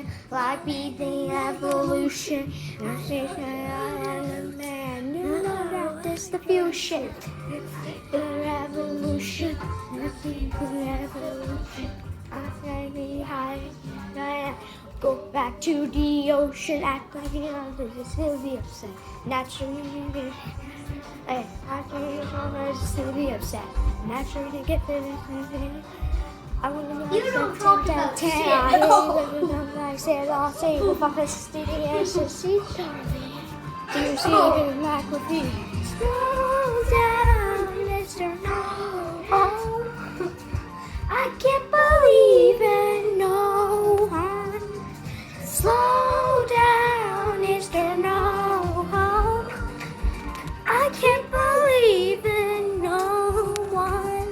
tuition, like be the evolution. Man, you know that this the fusion. The revolution, the revolution. I be high. Go back to the ocean, act like you know this will be upset. Naturally, hey, naturally, still be upset. Naturally, to get there. I want to You don't talk about shit. I said, I'll say, if I fist the SSC, do you see it like with me? Slow down, Mr. No. Oh, I can't believe in no one. Slow down, Mr. No. I can't believe in no one.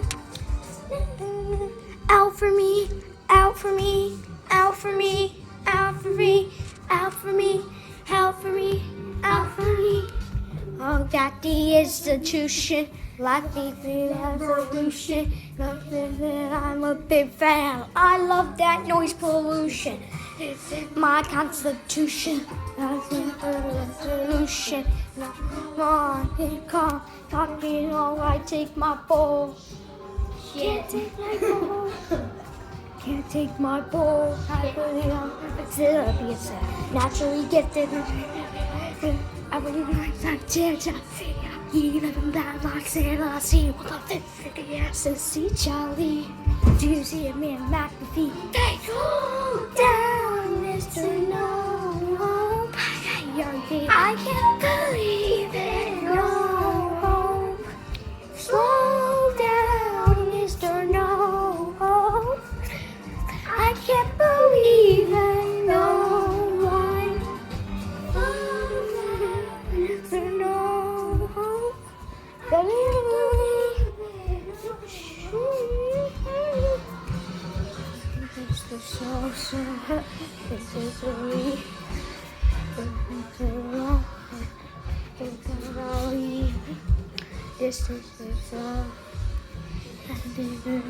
Out for me, out for me, out for me, out for me, out for me, out for me, out for me. Oh, got the institution, like the evolution. I'm a big fan. I love that noise pollution. My constitution, that's the solution. Come on, me alright, take my ball. Can't take my ball. Can't take my ball. I believe I'm still be a naturally gifted. I believe I'm not dead. Even that like said, I see what I think for the SSC Charlie. Do you see a man McAfee? They go down, Mr. No. I can't believe it. No. Slow down, Mr. No. I can't believe in no one. Mr. No. This is so this is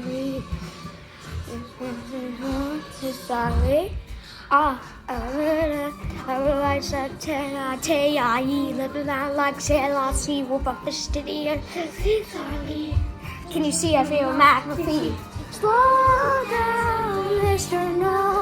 me. This is so sorry. I realize that I living out like sail, I see what I fished in the air. Can you see I feel McAfee? Slow down, Mr. No.